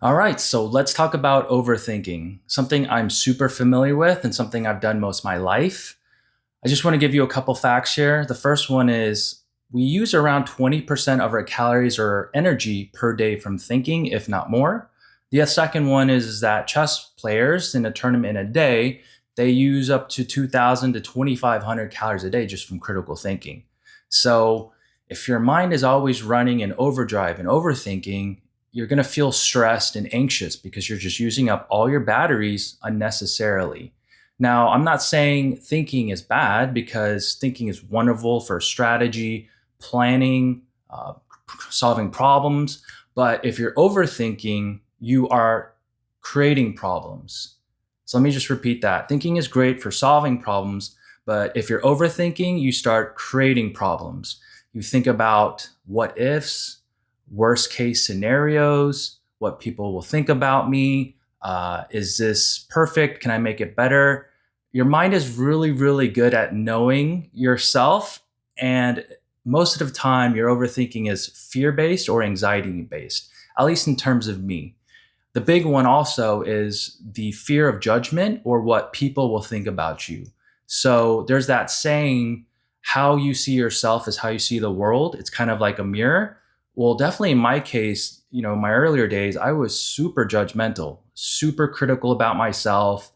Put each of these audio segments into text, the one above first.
All right, so let's talk about overthinking, something I'm super familiar with and something I've done most of my life. I just want to give you a couple facts here. The first one is we use around 20% of our calories or energy per day from thinking, if not more. The second one is that chess players in a tournament in a day, they use up to 2,000 to 2,500 calories a day just from critical thinking. So if your mind is always running in overdrive and overthinking, you're going to feel stressed and anxious because you're just using up all your batteries unnecessarily. Now, I'm not saying thinking is bad because thinking is wonderful for strategy, planning, solving problems. But if you're overthinking, you are creating problems. So let me just repeat that. Thinking is great for solving problems, but if you're overthinking, you start creating problems. You think about what ifs, worst case scenarios, what people will think about me. Is this perfect? Can I make it better? Your mind is really, really good at knowing yourself. And most of the time, your overthinking is fear based or anxiety based, at least in terms of me. The big one also is the fear of judgment or what people will think about you. So there's that saying, how you see yourself is how you see the world. It's kind of like a mirror. Well, definitely in my case, in my earlier days, I was super judgmental, super critical about myself.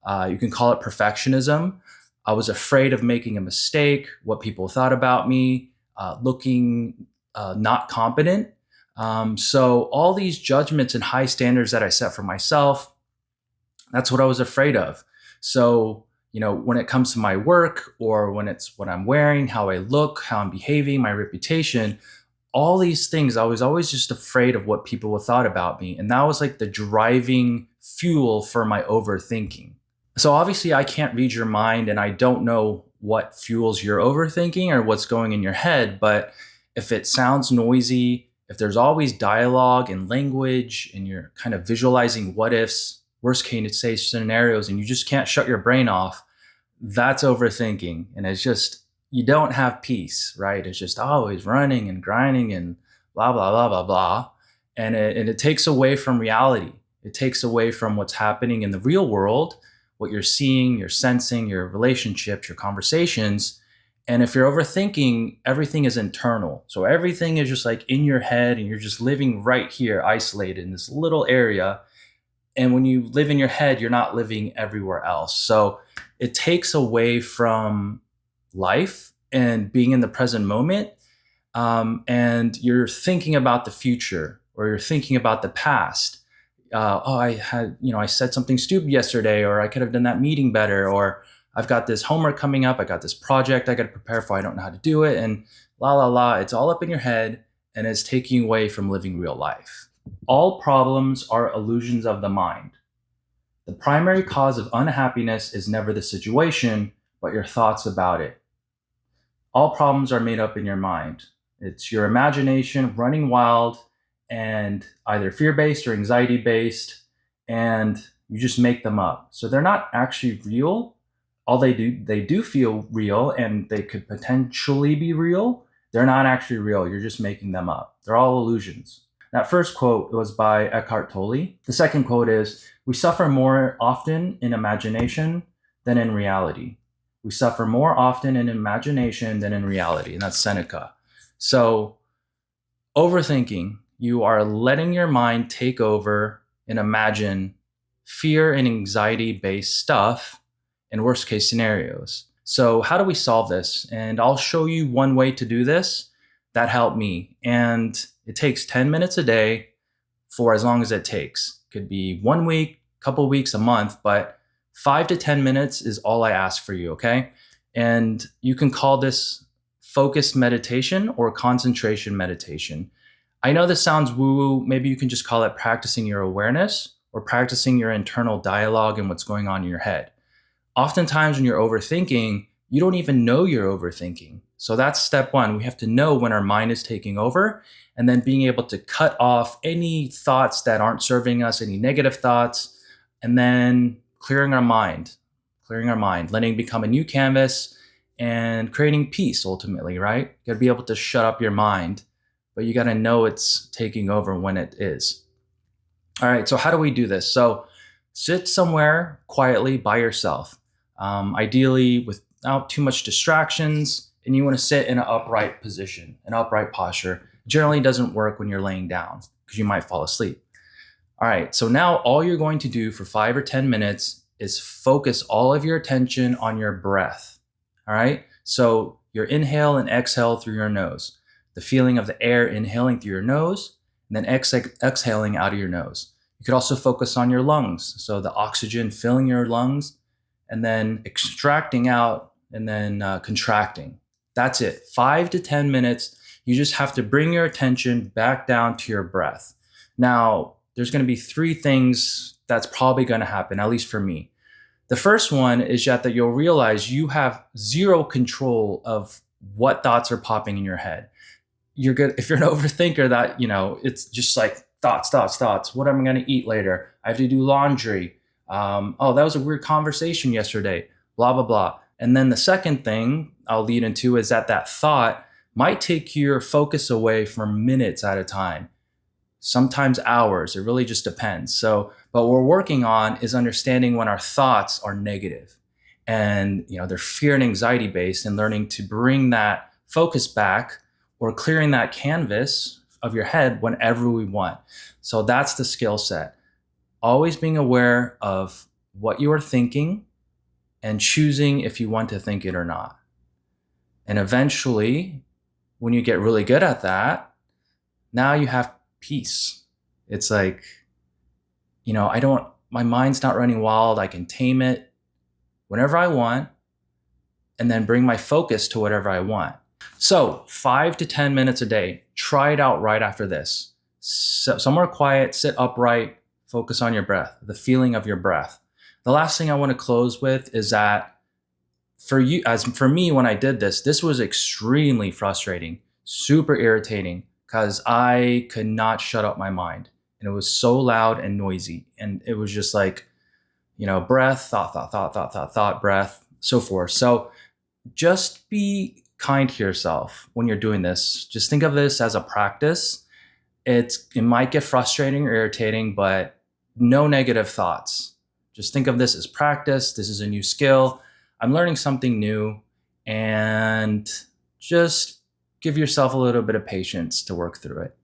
You can call it perfectionism. I was afraid of making a mistake, what people thought about me, looking not competent. So all these judgments and high standards that I set for myself, that's what I was afraid of. So, when it comes to my work or when it's what I'm wearing, how I look, how I'm behaving, my reputation, all these things, I was always just afraid of what people thought about me. And that was like the driving fuel for my overthinking. So obviously I can't read your mind and I don't know what fuels your overthinking or what's going in your head, but if it sounds noisy, if there's always dialogue and language and you're kind of visualizing what ifs, worst case scenarios, and you just can't shut your brain off, that's overthinking. And it's just, you don't have peace, right? It's just always running and grinding and blah, blah, blah, blah, blah. And it takes away from reality. It takes away from what's happening in the real world, what you're seeing, you're sensing, your relationships, your conversations. And if you're overthinking, everything is internal. So everything is just like in your head and you're just living right here, isolated in this little area. And when you live in your head, you're not living everywhere else. So it takes away from life and being in the present moment. And you're thinking about the future or you're thinking about the past. I said something stupid yesterday, or I could have done that meeting better, or I've got this homework coming up, I got this project I got to prepare for, I don't know how to do it, and la la la. It's all up in your head and it's taking you away from living real life. All problems are illusions of the mind. The primary cause of unhappiness is never the situation, but your thoughts about it. All problems are made up in your mind. It's your imagination running wild and either fear based or anxiety based, and you just make them up. So they're not actually real. All they do feel real and they could potentially be real. They're not actually real. You're just making them up. They're all illusions. That first quote was by Eckhart Tolle. The second quote is, we suffer more often in imagination than in reality. We suffer more often in imagination than in reality. And that's Seneca. So overthinking, you are letting your mind take over and imagine fear and anxiety based stuff in worst case scenarios. So how do we solve this? And I'll show you one way to do this that helped me. And it takes 10 minutes a day for as long as it takes. It could be 1 week, couple weeks, a month, but 5 to 10 minutes is all I ask for you, okay? And you can call this focused meditation or concentration meditation. I know this sounds woo-woo. Maybe you can just call it practicing your awareness or practicing your internal dialogue and what's going on in your head. Oftentimes when you're overthinking, you don't even know you're overthinking. So that's step one. We have to know when our mind is taking over, and then being able to cut off any thoughts that aren't serving us, any negative thoughts, and then clearing our mind, letting it become a new canvas and creating peace ultimately, right? You gotta be able to shut up your mind, but you gotta know it's taking over when it is. All right, so how do we do this? So sit somewhere quietly by yourself, ideally without too much distractions, and you want to sit in an upright position, an upright posture. Generally doesn't work when you're laying down because you might fall asleep. All right, so now all you're going to do for 5 or 10 minutes is focus all of your attention on your breath. All right, so your inhale and exhale through your nose, the feeling of the air inhaling through your nose, and then exhaling out of your nose. You could also focus on your lungs, so the oxygen filling your lungs and then extracting out and then contracting. That's it. 5 to 10 minutes. You just have to bring your attention back down to your breath. Now, there's going to be three things that's probably going to happen, at least for me. The first one is that you'll realize you have zero control of what thoughts are popping in your head. You're good if you're an overthinker, that it's just like thoughts, thoughts, thoughts. What am I going to eat later? I have to do laundry. Oh, that was a weird conversation yesterday. Blah blah blah. And then the second thing I'll lead into is that thought might take your focus away for minutes at a time, sometimes hours. It really just depends. So, but what we're working on is understanding when our thoughts are negative and they're fear and anxiety based, and learning to bring that focus back or clearing that canvas of your head whenever we want. So that's the skill set. Always being aware of what you are thinking and choosing if you want to think it or not. And eventually, when you get really good at that, now you have peace. It's like, my mind's not running wild. I can tame it whenever I want and then bring my focus to whatever I want. So 5 to 10 minutes a day. Try it out right after this. Somewhere quiet, sit upright, focus on your breath, the feeling of your breath. The last thing I want to close with is that for me, when I did this was extremely frustrating, super irritating, because I could not shut up my mind. And it was so loud and noisy. And it was just like, breath, thought, breath, so forth. So just be kind to yourself when you're doing this. Just think of this as a practice. It might get frustrating or irritating, but no negative thoughts. Just think of this as practice. This is a new skill. I'm learning something new, and just give yourself a little bit of patience to work through it.